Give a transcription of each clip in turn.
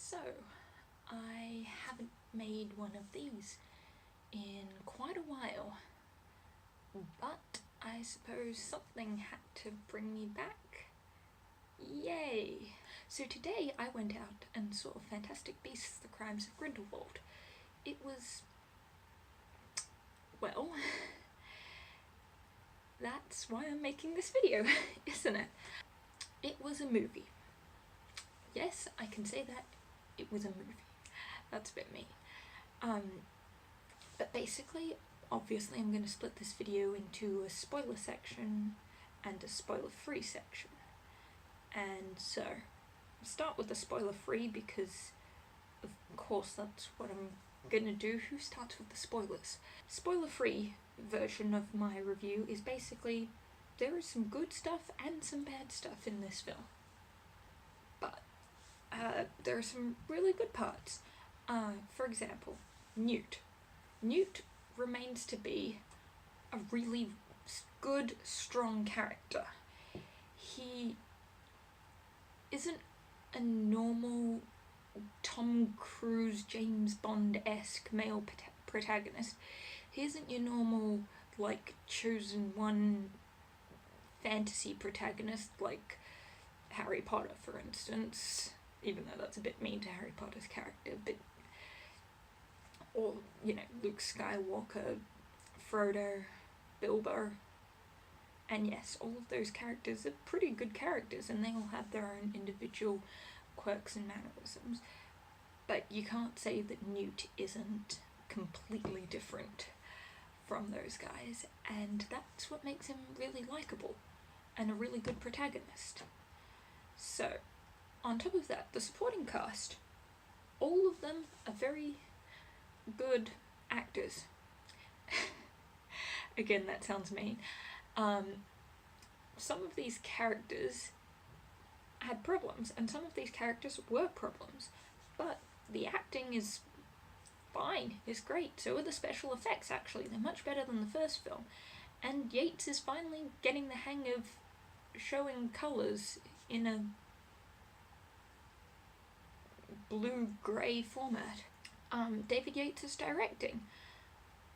So, I haven't made one of these in quite a while, but I suppose something had to bring me back. Yay! So today I went out and saw Fantastic Beasts: The Crimes of Grindelwald. It was, well, that's why I'm making this video, isn't it? It was a movie. Yes, I can say that. It was a movie. That's a bit mean. But basically, obviously I'm going to split this video into a spoiler section and a spoiler-free section. And so, I'll start with the spoiler-free because, of course, that's what I'm going to do. Who starts with the spoilers? Spoiler-free version of my review is basically, there is some good stuff and some bad stuff in this film. But there are some really good parts. For example, Newt. Newt remains to be a really good, strong character. He isn't a normal Tom Cruise, James Bond-esque male protagonist. He isn't your normal, like, chosen one fantasy protagonist like Harry Potter, for instance, even though that's a bit mean to Harry Potter's character, but, or, you know, Luke Skywalker, Frodo, Bilbo, and yes, all of those characters are pretty good characters, and they all have their own individual quirks and mannerisms, but you can't say that Newt isn't completely different from those guys, and that's what makes him really likeable and a really good protagonist. So, on top of that, the supporting cast, all of them are very good actors. Again, that sounds mean. Some of these characters had problems, and some of these characters were problems, but the acting is fine, it's great. So are the special effects, actually. They're much better than the first film. And Yates is finally getting the hang of showing colours in a blue-grey format. David Yates is directing.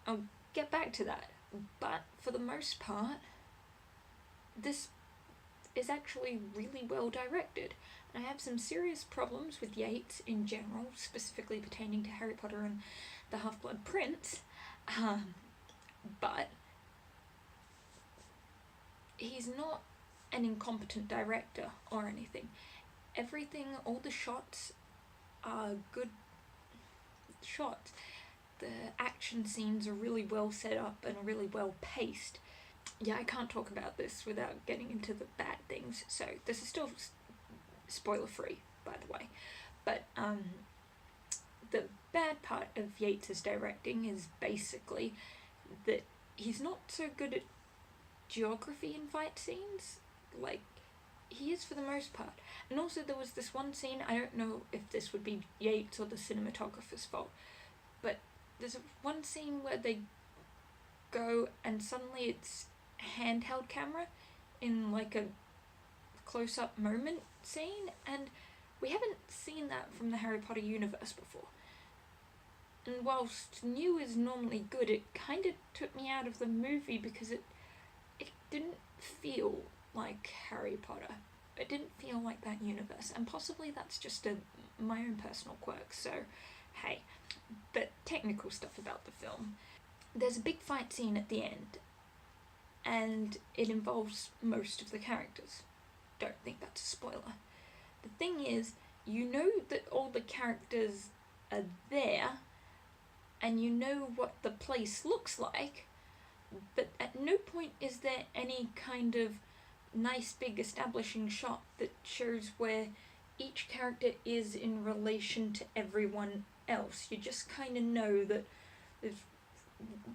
I'll get back to that. But for the most part, this is actually really well directed. And I have some serious problems with Yates in general, specifically pertaining to Harry Potter and the Half-Blood Prince. But he's not an incompetent director or anything. Everything, all the shots are good shots. The action scenes are really well set up and really well paced. Yeah, I can't talk about this without getting into the bad things, so this is still spoiler-free, by the way. But the bad part of Yates' directing is basically that he's not so good at geography in fight scenes. Like, he is for the most part. And also there was this one scene, I don't know if this would be Yates or the cinematographer's fault, but there's one scene where they go and suddenly it's handheld camera in like a close-up moment scene, and we haven't seen that from the Harry Potter universe before. And whilst new is normally good, it kind of took me out of the movie because it didn't feel like Harry Potter. It didn't feel like that universe, and possibly that's just my own personal quirk, so hey. But technical stuff about the film. There's a big fight scene at the end, and it involves most of the characters. Don't think that's a spoiler. The thing is, you know that all the characters are there, and you know what the place looks like, but at no point is there any kind of nice big establishing shot that shows where each character is in relation to everyone else. You just kind of know that there's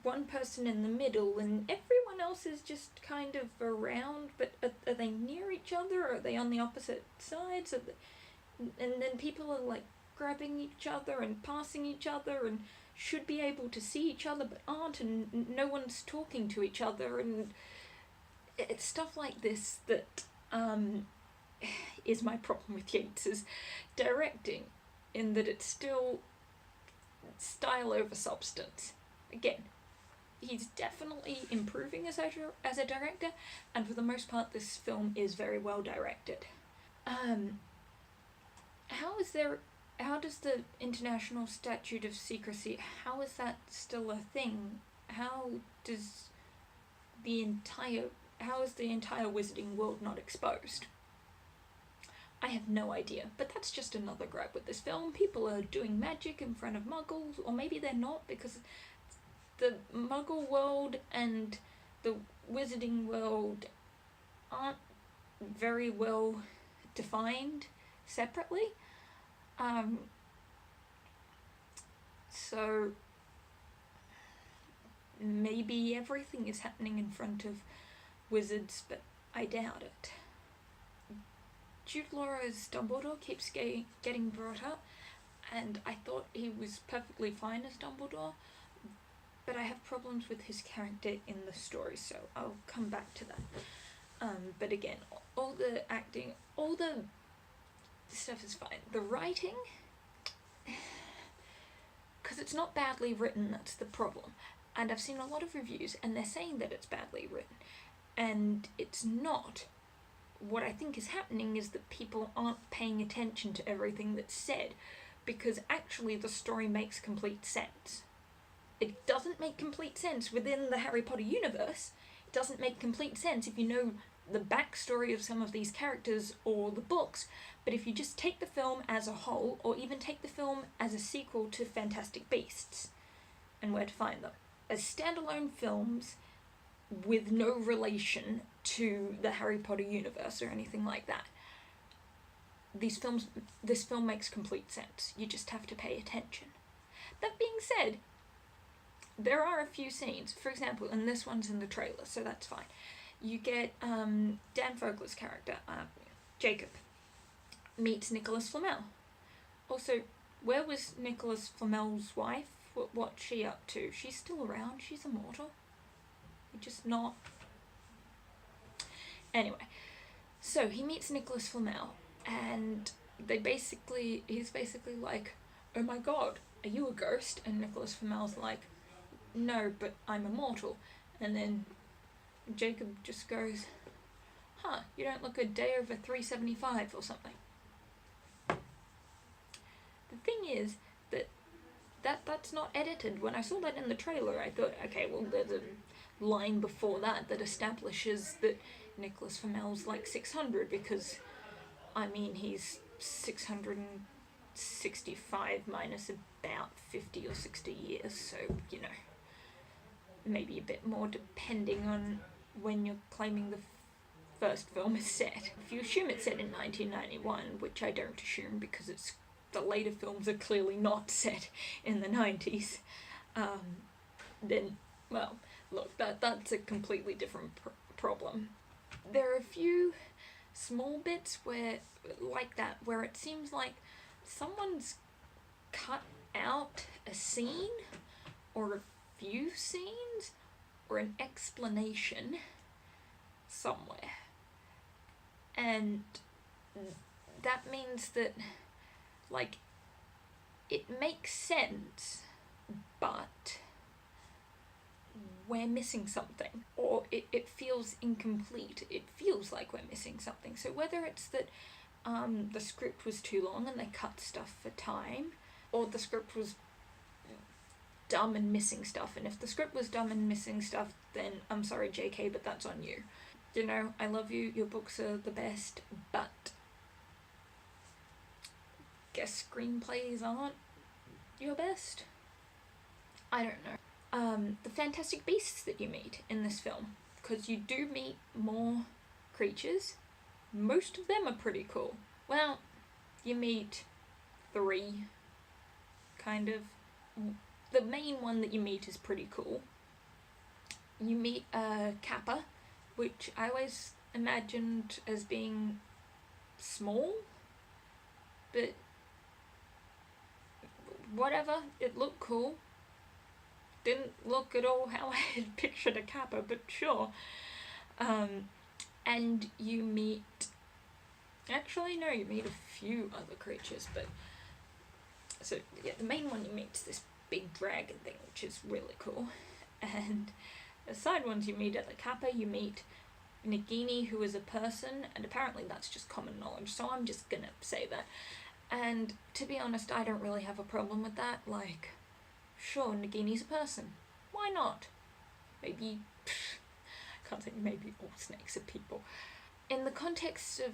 one person in the middle and everyone else is just kind of around, but are they near each other, or are they on the opposite sides? And then people are like grabbing each other and passing each other and should be able to see each other but aren't, and no one's talking to each other, and it's stuff like this that is my problem with Yates' directing in that it's still style over substance. Again, he's definitely improving as a director, and for the most part this film is very well directed. How does the International Statute of Secrecy, how is that still a thing? How is the entire wizarding world not exposed? I have no idea, but that's just another gripe with this film. People are doing magic in front of muggles, or maybe they're not, because the muggle world and the wizarding world aren't very well defined separately. So maybe everything is happening in front of wizards, but I doubt it. Jude Law's Dumbledore keeps getting brought up, and I thought he was perfectly fine as Dumbledore, but I have problems with his character in the story, so I'll come back to that. But again, all the acting, all the stuff is fine. The writing, because it's not badly written, that's the problem. And I've seen a lot of reviews, and they're saying that it's badly written, and it's not. What I think is happening is that people aren't paying attention to everything that's said, because actually the story makes complete sense. It doesn't make complete sense within the Harry Potter universe. It doesn't make complete sense if you know the backstory of some of these characters or the books, but if you just take the film as a whole, or even take the film as a sequel to Fantastic Beasts and Where to Find Them, as standalone films with no relation to the Harry Potter universe or anything like that, this film makes complete sense. You just have to pay attention. That being said, there are a few scenes, for example, and this one's in the trailer, so that's fine. You get Dan Fogler's character, Jacob, meets Nicholas Flamel. Also, where was Nicholas Flamel's wife? What's she up to? She's still around. She's immortal. You're just not. Anyway, so he meets Nicholas Flamel, and he's basically like, oh my god, are you a ghost? And Nicholas Flamel's like, no, but I'm immortal. And then Jacob just goes, huh, you don't look a day over 375 or something. The thing is that's not edited. When I saw that in the trailer, I thought, okay, well, there's a line before that establishes that Nicholas Flamel's like 600, because, I mean, he's 665 minus about 50 or 60 years, so, you know, maybe a bit more depending on when you're claiming the first film is set. If you assume it's set in 1991, which I don't assume because the later films are clearly not set in the 90s, then, well, look, that's a completely different problem. There are a few small bits where it seems like someone's cut out a scene, or a few scenes, or an explanation somewhere. And that means that, like, it makes sense, but we're missing something, or it feels incomplete. It feels like we're missing something. So whether it's that the script was too long and they cut stuff for time, or the script was dumb and missing stuff, and if the script was dumb and missing stuff, then I'm sorry, JK, but that's on you. You know, I love you, your books are the best, but guess screenplays aren't your best? I don't know. The Fantastic Beasts that you meet in this film, because you do meet more creatures. Most of them are pretty cool. Well, you meet 3, kind of. The main one that you meet is pretty cool. You meet Kappa, which I always imagined as being small, but whatever, it looked cool. Didn't look at all how I had pictured a Kappa, but sure. And you meet... Actually, no, you meet a few other creatures, but the main one you meet is this big dragon thing, which is really cool. And the side ones you meet at the Kappa, you meet Nagini, who is a person, and apparently that's just common knowledge, so I'm just gonna say that. And to be honest, I don't really have a problem with that. Like, sure, Nagini's a person. Why not? Maybe, can't say maybe all snakes are people. In the context of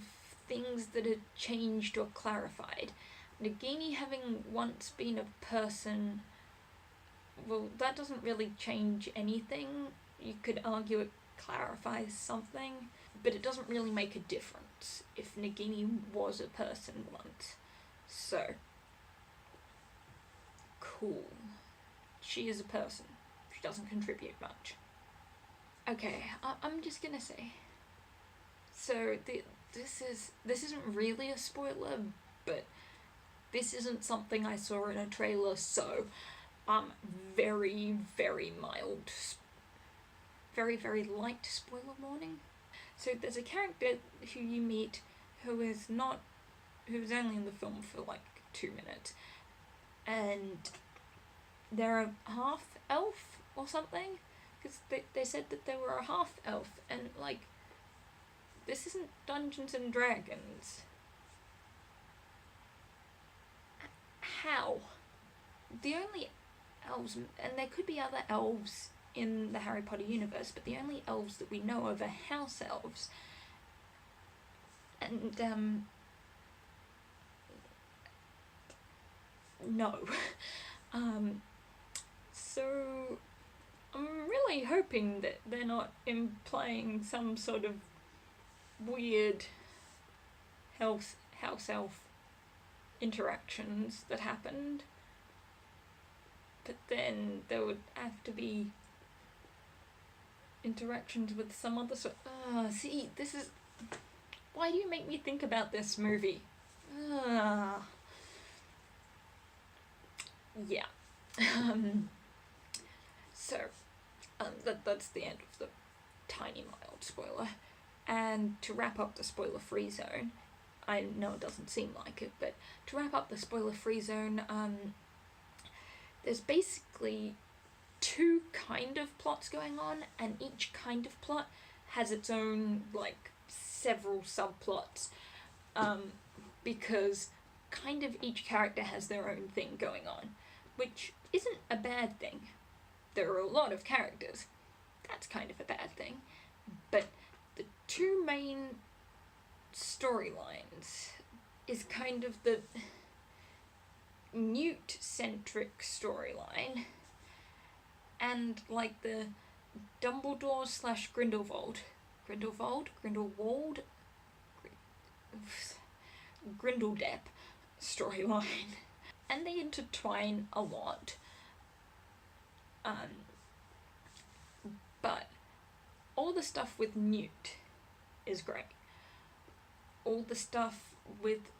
things that are changed or clarified, Nagini having once been a person, well, that doesn't really change anything. You could argue it clarifies something, but it doesn't really make a difference if Nagini was a person once. So, cool. She is a person. She doesn't contribute much. Okay, I'm just gonna say. So, this isn't really a spoiler, but this isn't something I saw in a trailer, so very, very mild, very, very light spoiler warning. So there's a character who you meet who is only in the film for like 2 minutes, and they're a half elf or something, because they said that they were a half elf, and like, this isn't Dungeons and Dragons. How? The only elves, and there could be other elves in the Harry Potter universe, but the only elves that we know of are house elves. And, no. So, I'm really hoping that they're not implying some sort of weird house elf interactions that happened. But then there would have to be interactions with some other sort. See, this is... Why do you make me think about this movie? Yeah. That's the end of the tiny mild spoiler. And to wrap up the spoiler-free zone, I know it doesn't seem like it, but to wrap up the spoiler-free zone, there's basically 2 kind of plots going on, and each kind of plot has its own, like, several subplots, because kind of each character has their own thing going on, which isn't a bad thing. There are a lot of characters. That's kind of a bad thing. But the 2 main storylines is kind of the Newt-centric storyline, and like the Dumbledore / Grindelwald Grindeldepp storyline, and they intertwine a lot. But all the stuff with Newt is great. All the stuff with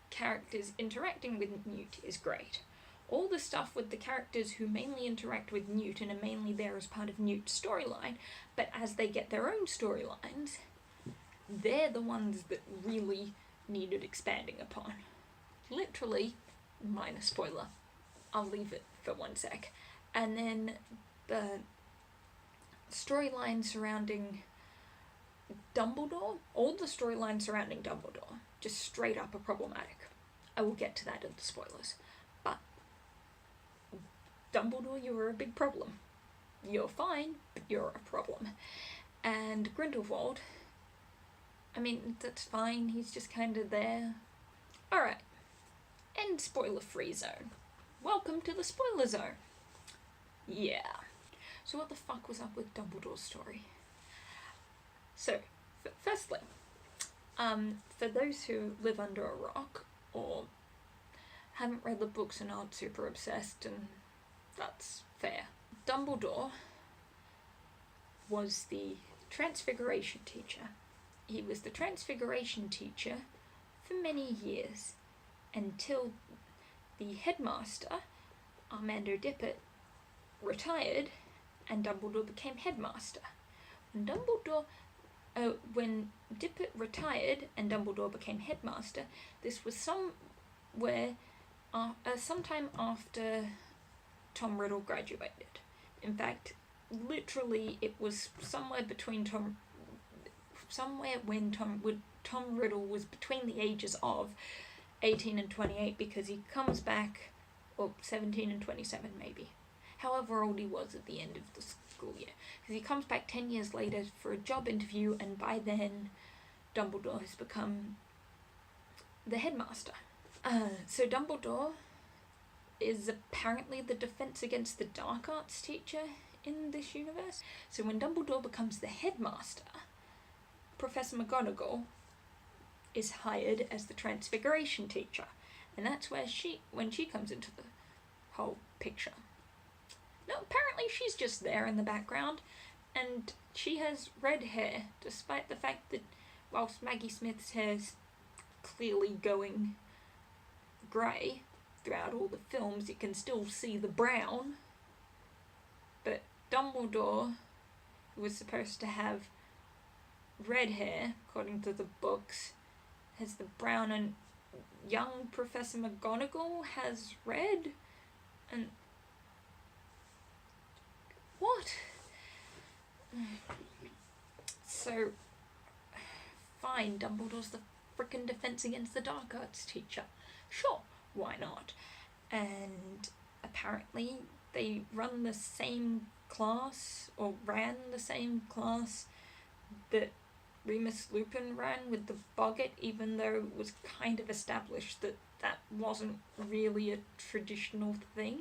characters interacting with Newt is great. All the stuff with the characters who mainly interact with Newt and are mainly there as part of Newt's storyline, but as they get their own storylines, they're the ones that really needed expanding upon. Literally, minor spoiler. I'll leave it for 1 sec. And then the storyline surrounding Dumbledore, all the storylines surrounding Dumbledore, just straight up are problematic. I will get to that in the spoilers. But Dumbledore, you are a big problem. You're fine, but you're a problem. And Grindelwald, I mean, that's fine, he's just kind of there. Alright, end spoiler-free zone. Welcome to the spoiler zone. Yeah. So what the fuck was up with Dumbledore's story? So, firstly, for those who live under a rock, or haven't read the books and aren't super obsessed, and that's fair, Dumbledore was the Transfiguration teacher. He was the Transfiguration teacher for many years, until the headmaster, Armando Dippet, retired, and Dumbledore became headmaster. When Dippet retired and Dumbledore became headmaster, this was somewhere sometime after Tom Riddle graduated. In fact, literally, it was somewhere when Tom Riddle was between the ages of 18 and 28, because he comes back, or 17 and 27 maybe, however old he was at the end of the school year, because he comes back 10 years later for a job interview, and by then Dumbledore has become the headmaster. So Dumbledore is apparently the Defense Against the Dark Arts teacher in this universe. So when Dumbledore becomes the headmaster, Professor McGonagall is hired as the Transfiguration teacher, and that's where when she comes into the whole picture. Now apparently she's just there in the background, and she has red hair, despite the fact that whilst Maggie Smith's hair's clearly going grey throughout all the films, you can still see the brown. But Dumbledore, who was supposed to have red hair, according to the books, has the brown, and young Professor McGonagall has red, and what? So, fine, Dumbledore's the frickin' Defense Against the Dark Arts teacher. Sure, why not? And apparently they run the same class, or ran the same class that Remus Lupin ran with the Boggart, even though it was kind of established that that wasn't really a traditional thing.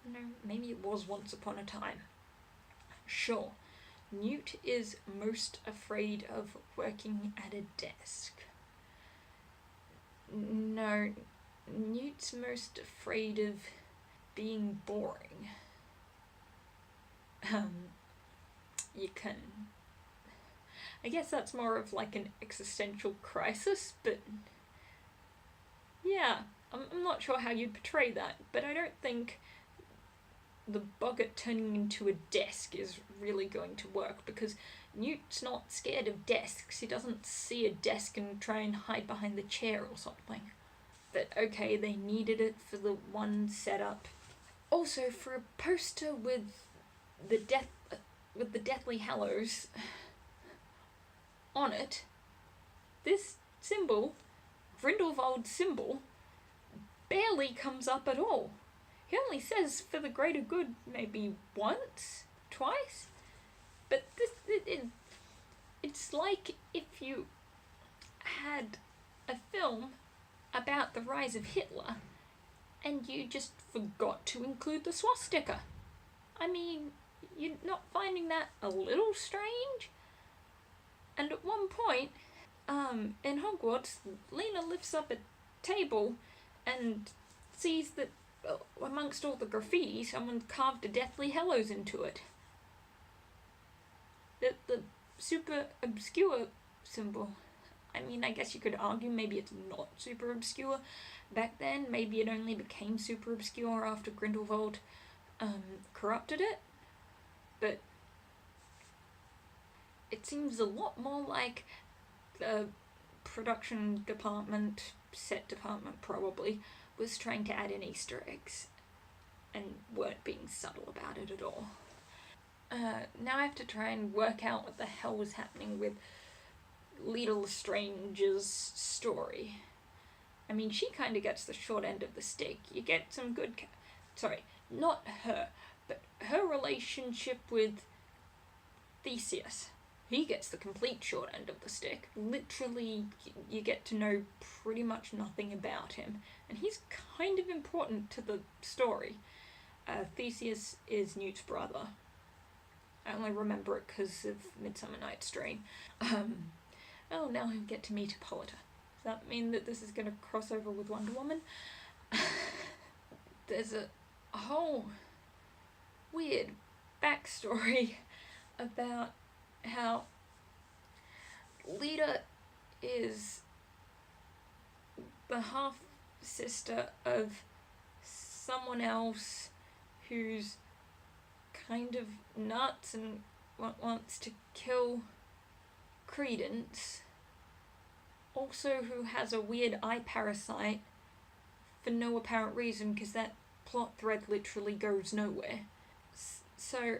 No, maybe it was once upon a time. Sure, Newt is most afraid of working at a desk. No, Newt's most afraid of being boring. You can... I guess that's more of like an existential crisis, but... yeah, I'm not sure how you'd portray that, but I don't think the Boggart turning into a desk is really going to work, because Newt's not scared of desks. He doesn't see a desk and try and hide behind the chair or something. But okay, they needed it for the one setup. Also, for a poster with the Deathly Hallows on it, this symbol, Grindelwald's symbol, barely comes up at all. He only says for the greater good maybe once, twice, but it's like if you had a film about the rise of Hitler and you just forgot to include the swastika. I mean, you're not finding that a little strange? And at one point, in Hogwarts, Lena lifts up a table and sees that amongst all the graffiti, someone carved a Deathly Hallows into it. The super obscure symbol. I mean, I guess you could argue maybe it's not super obscure back then. Maybe it only became super obscure after Grindelwald corrupted it. But it seems a lot more like the production department, set department probably, was trying to add in Easter eggs and weren't being subtle about it at all. Now I have to try and work out what the hell was happening with Lita Lestrange's story. I mean, she kind of gets the short end of the stick. You get some good... sorry, not her, but her relationship with Theseus. He gets the complete short end of the stick. Literally, you get to know pretty much nothing about him, and he's kind of important to the story. Theseus is Newt's brother. I only remember it because of Midsummer Night's Dream. Oh, now I get to meet Paulito. Does that mean that this is going to cross over with Wonder Woman? There's a whole weird backstory about how Lita is the half-sister of someone else who's kind of nuts and wants to kill Credence. Also who has a weird eye parasite for no apparent reason, because that plot thread literally goes nowhere. So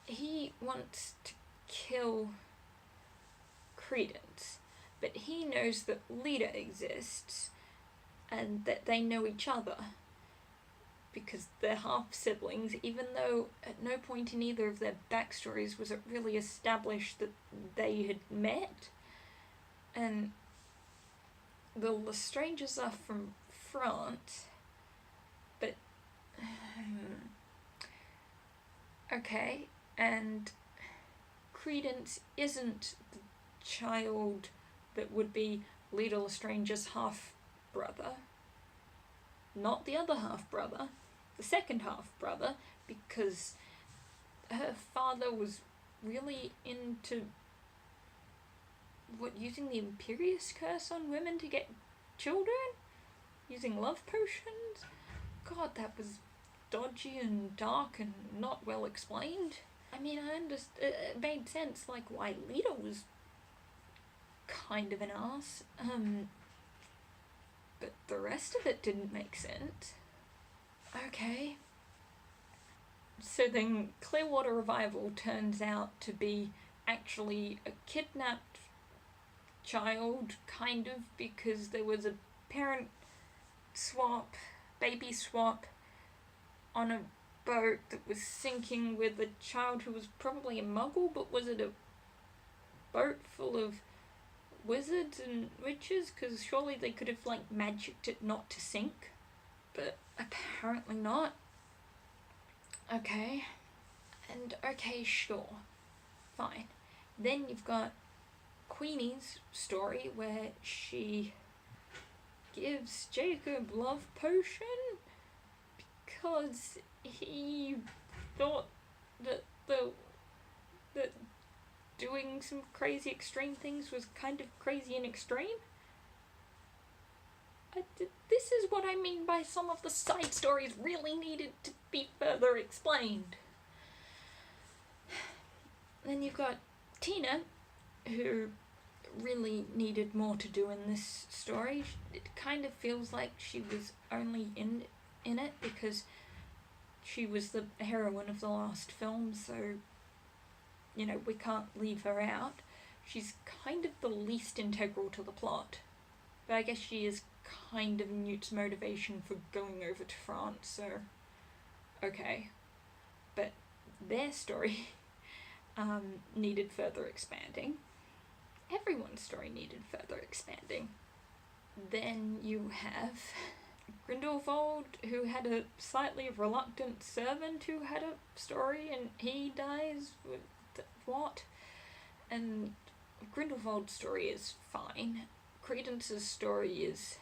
he wants to kill Credence, but he knows that Lita exists and that they know each other because they're half-siblings, even though at no point in either of their backstories was it really established that they had met. And the Lestranges are from France, but okay, and Credence isn't the child that would be Lita Lestrange's half-brother. Not the other half-brother, the second half-brother, because her father was really into using the Imperious Curse on women to get children? Using love potions? God, that was dodgy and dark and not well explained. I mean, it made sense, like, why Lita was kind of an ass. But the rest of it didn't make sense. Okay. So then Clearwater Revival turns out to be actually a kidnapped child, kind of, because there was a parent swap, baby swap, on a boat that was sinking with a child who was probably a muggle, but was it a boat full of wizards and witches? Because surely they could have, like, magicked it not to sink. But apparently not. Okay. And okay, sure. Fine. Then you've got Queenie's story where she gives Jacob love potion because he thought that doing some crazy extreme things was kind of crazy and extreme. This is what I mean by some of the side stories really needed to be further explained. Then you've got Tina, who really needed more to do in this story. It kind of feels like she was only in it because she was the heroine of the last film, so, you know, we can't leave her out. She's kind of the least integral to the plot. But I guess she is kind of Newt's motivation for going over to France, so okay. But their story needed further expanding. Everyone's story needed further expanding. Then you have Grindelwald, who had a slightly reluctant servant who had a story, and he dies. What? And Grindelwald's story is fine. Credence's story is...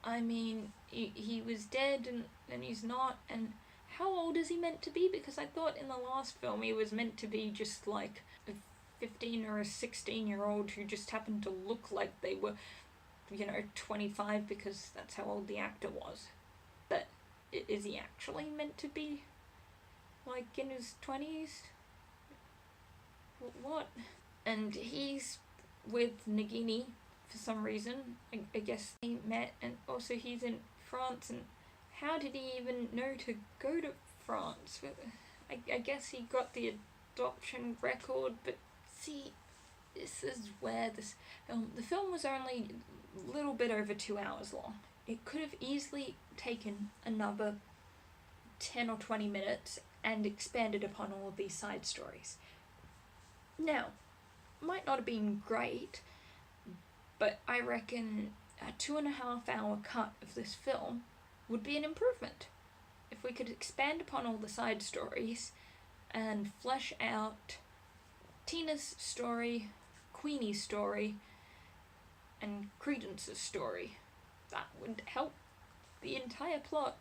I mean, he was dead and he's not, and how old is he meant to be? Because I thought in the last film he was meant to be just like a 15 or a 16-year-old who just happened to look like they were, 25, because that's how old the actor was. But is he actually meant to be like in his 20s? What? And he's with Nagini for some reason. I guess they met, and also he's in France, and how did he even know to go to France? I guess he got the adoption record, but see, this is where the film was only a little bit over 2 hours long. It could have easily taken another 10 or 20 minutes and expanded upon all of these side stories. Now, might not have been great, but I reckon a 2.5 hour cut of this film would be an improvement. If we could expand upon all the side stories and flesh out Tina's story, Queenie's story, and Credence's story, that would help the entire plot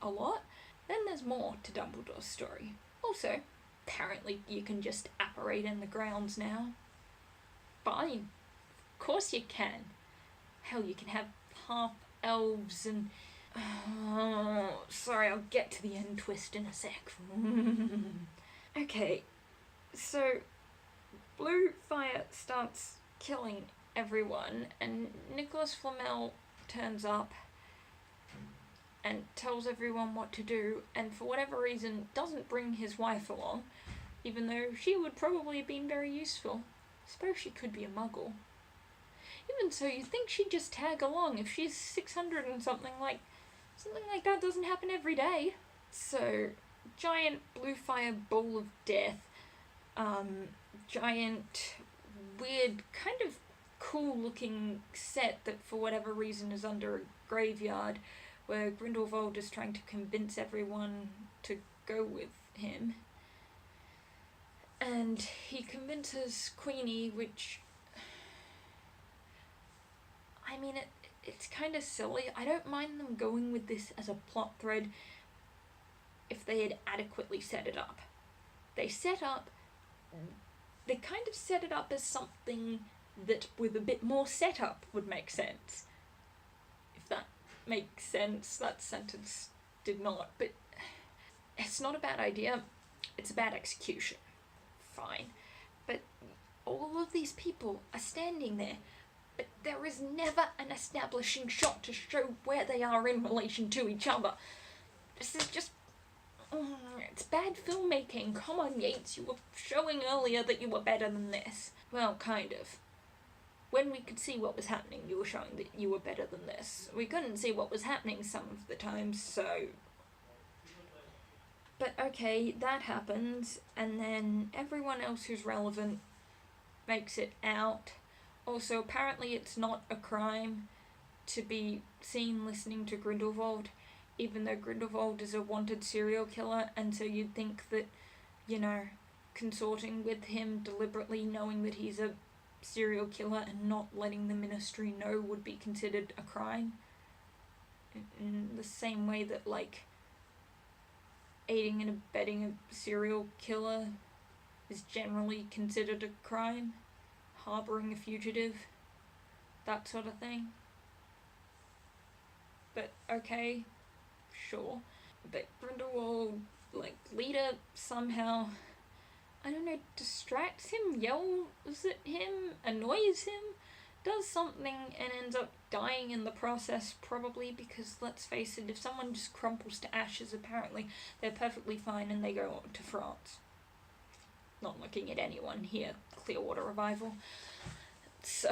a lot. Then there's more to Dumbledore's story. Also, apparently you can just apparate in the grounds now. Fine. Of course you can. Hell, you can have half-elves and... sorry, I'll get to the end twist in a sec. Okay, so Blue Fire starts killing everyone, and Nicholas Flamel turns up and tells everyone what to do, and for whatever reason doesn't bring his wife along, even though she would probably have been very useful. I suppose she could be a muggle. Even so, you'd think she'd just tag along if she's 600 and something like that doesn't happen every day. So, giant blue fire ball of death, giant, weird, kind of cool looking set that for whatever reason is under a graveyard, where Grindelwald is trying to convince everyone to go with him. And he convinces Queenie, which, I mean, it's kind of silly. I don't mind them going with this as a plot thread if they had adequately set it up. They kind of set it up as something that with a bit more setup would make sense. If that makes sense. That sentence did not, but it's not a bad idea. It's a bad execution. Fine. But all of these people are standing there, but there is never an establishing shot to show where they are in relation to each other. This is just... it's bad filmmaking. Come on, Yates, you were showing earlier that you were better than this. Well, kind of. When we could see what was happening, you were showing that you were better than this. We couldn't see what was happening some of the times, so... But okay, that happens, and then everyone else who's relevant makes it out. Also, apparently it's not a crime to be seen listening to Grindelwald, even though Grindelwald is a wanted serial killer, and so you'd think that, you know, consorting with him deliberately, knowing that he's a serial killer and not letting the Ministry know would be considered a crime. In the same way that, like, aiding and abetting a serial killer is generally considered a crime. Harbouring a fugitive. That sort of thing. But, okay, sure. But Grindelwald, like, leader somehow, I don't know, distracts him, yells at him, annoys him, does something and ends up dying in the process, probably because, let's face it, if someone just crumples to ashes, apparently they're perfectly fine and they go on to France. Not looking at anyone here, Clearwater Revival. So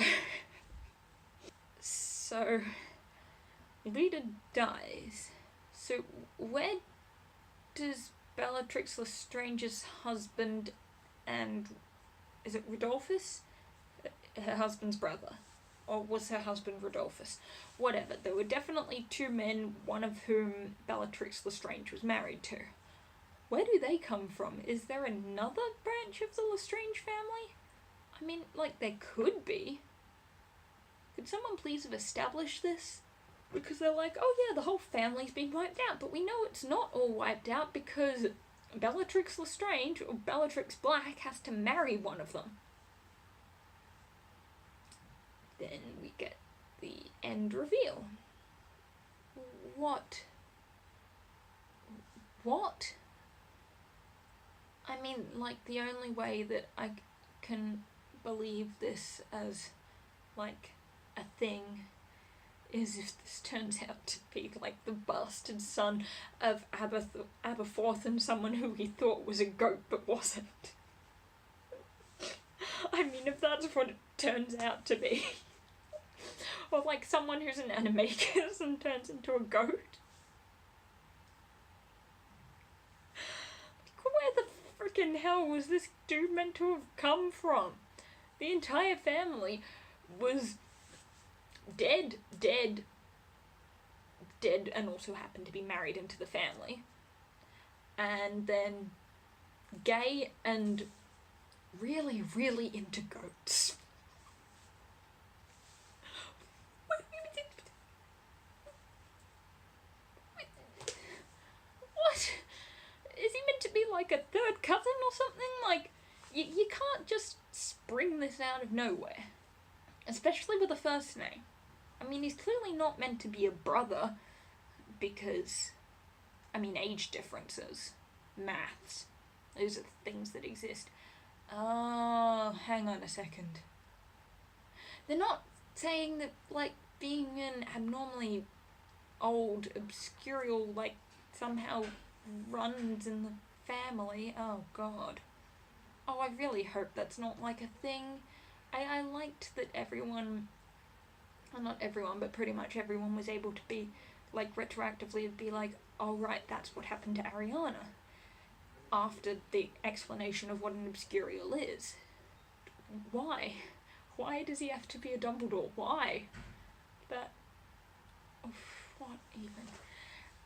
leader dies. So where does Bellatrix Lestrange's husband and, is it Rodolphus? Her husband's brother. Or was her husband Rodolphus? Whatever. There were definitely two men, one of whom Bellatrix Lestrange was married to. Where do they come from? Is there another branch of the Lestrange family? I mean, like, there could be. Could someone please have established this? Because they're like, oh yeah, the whole family's been wiped out, but we know it's not all wiped out because Bellatrix Lestrange, or Bellatrix Black, has to marry one of them. Then we get the end reveal. What? I mean, like, the only way that I can believe this as, like, a thing is if this turns out to be, like, the bastard son of Aberforth and someone who he thought was a goat but wasn't. I mean, if that's what it turns out to be. Or, like, someone who's an animagus and turns into a goat. Where the frickin' hell was this dude meant to have come from? The entire family was dead, and also happened to be married into the family. And then gay and really, really into goats. What? Is he meant to be like a third cousin or something? Like, you can't just spring this out of nowhere. Especially with a first name. I mean, he's clearly not meant to be a brother, because, I mean, age differences, maths, those are things that exist. Oh, hang on a second. They're not saying that, like, being an abnormally old, obscurial, like, somehow runs in the family. Oh god. Oh, I really hope that's not like a thing. I liked that everyone, well, not everyone, but pretty much everyone was able to be, like, retroactively be like, oh right, that's what happened to Ariana, after the explanation of what an obscurial is. Why? Why does he have to be a Dumbledore? Why? That... what even?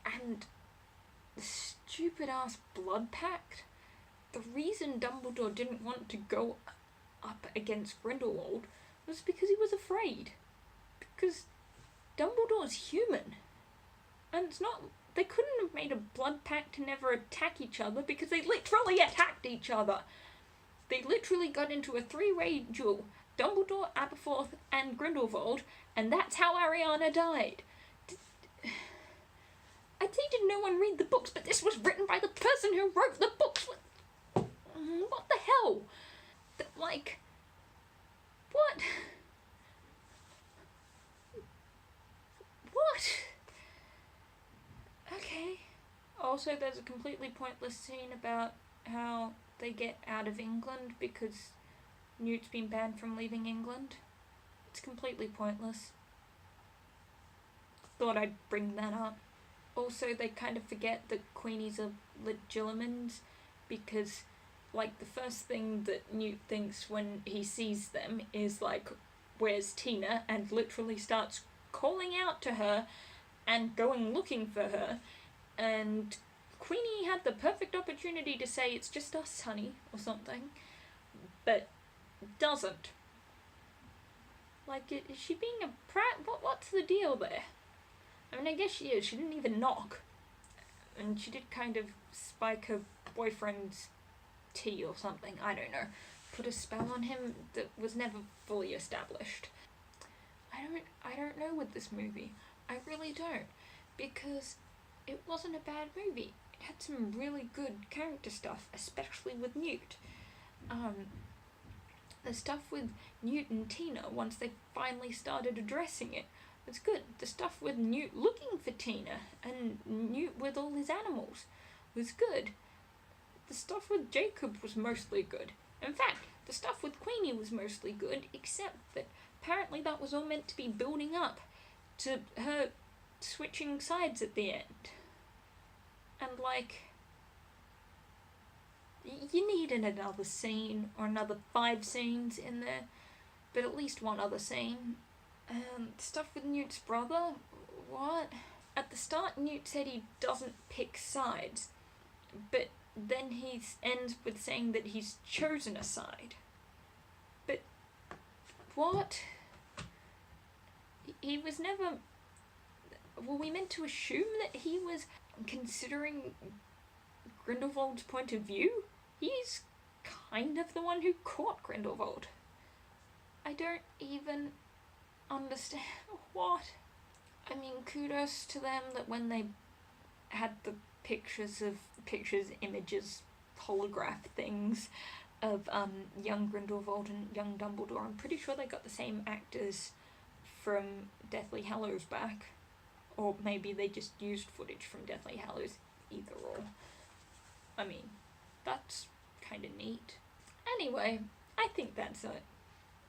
And the stupid ass Blood Pact? The reason Dumbledore didn't want to go up against Grindelwald was because he was afraid. Because Dumbledore's human. And it's not... they couldn't have made a Blood Pact to never attack each other because they literally attacked each other. They literally got into a three-way duel. Dumbledore, Aberforth, and Grindelwald, and that's how Ariana died. I'd say did no one read the books, but this was written by the person who wrote the books. What the hell? Like, what? What? Okay. Also, there's a completely pointless scene about how they get out of England because Newt's been banned from leaving England. It's completely pointless. Thought I'd bring that up. Also, they kind of forget that Queenies are legilimens because, like, the first thing that Newt thinks when he sees them is, like, where's Tina? And literally starts calling out to her and going looking for her. And Queenie had the perfect opportunity to say, it's just us, honey, or something, but doesn't. Like, is she being a prat? What's the deal there? I mean, I guess she is. She didn't even knock. And she did kind of spike her boyfriend's tea or something, I don't know. Put a spell on him that was never fully established. I don't know with this movie. I really don't. Because it wasn't a bad movie. It had some really good character stuff, especially with Newt. The stuff with Newt and Tina, once they finally started addressing it, was good. The stuff with Newt looking for Tina and Newt with all his animals was good. The stuff with Jacob was mostly good. In fact, the stuff with Queenie was mostly good, except that apparently that was all meant to be building up to her switching sides at the end. And, like, you needed another scene, or another 5 scenes in there, but at least one other scene. Stuff with Newt's brother? What? At the start, Newt said he doesn't pick sides, but then he ends with saying that he's chosen a side. But what? He was never... were we meant to assume that he was considering Grindelwald's point of view? He's kind of the one who caught Grindelwald. I don't even understand what. I mean, kudos to them that when they had the images, holograph things of young Grindelwald and young Dumbledore. I'm pretty sure they got the same actors from Deathly Hallows back. Or maybe they just used footage from Deathly Hallows, either or. I mean, that's kind of neat. Anyway, I think that's it.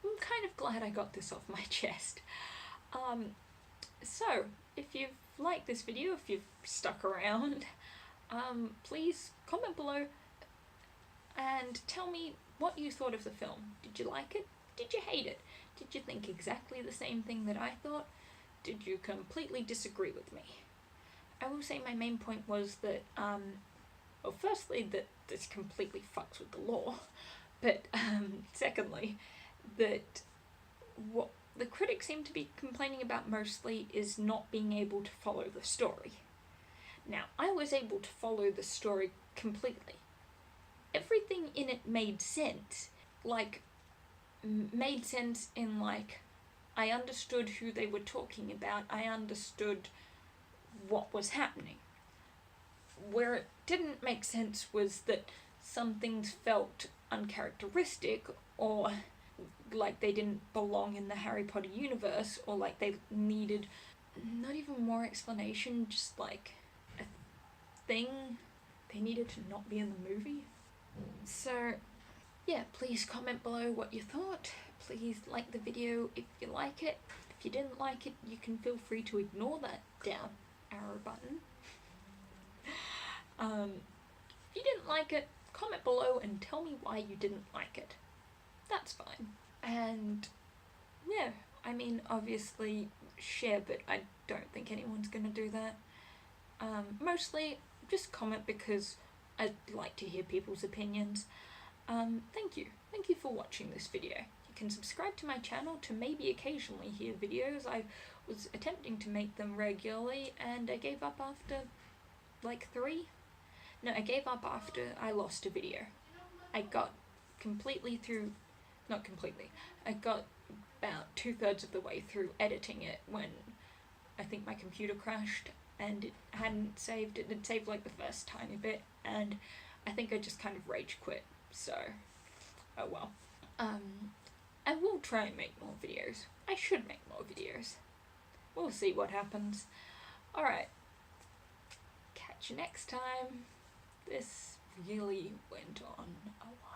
I'm kind of glad I got this off my chest. So, if you've liked this video, if you've stuck around, please comment below and tell me what you thought of the film. Did you like it? Did you hate it? Did you think exactly the same thing that I thought? Did you completely disagree with me? I will say my main point was that, well, firstly, that this completely fucks with the law, but secondly, that what the critics seem to be complaining about mostly is not being able to follow the story. Now, I was able to follow the story completely. Everything in it made sense. Like, made sense in, like, I understood who they were talking about. I understood what was happening. Where it didn't make sense was that some things felt uncharacteristic, or like they didn't belong in the Harry Potter universe, or like they needed not even more explanation, just like a thing they needed to not be in the movie. So yeah, please comment below what you thought. Please like the video if you like it. If you didn't like it, you can feel free to ignore that down arrow button. If you didn't like it, comment below and tell me why you didn't like it. That's fine. And yeah, I mean, obviously share, but I don't think anyone's gonna do that. Mostly just comment because I'd like to hear people's opinions. Thank you for watching this video. You can subscribe to my channel to maybe occasionally hear videos. I was attempting to make them regularly and I gave up after like 3. No, I gave up after I lost a video. I got completely through, not completely, I got about 2/3 of the way through editing it when I think my computer crashed and it hadn't saved. It had saved like the first tiny bit, and I think I just kind of rage quit, so oh well. I will try and make more videos. I should make more videos. We'll see what happens. Alright, catch you next time. This really went on a while.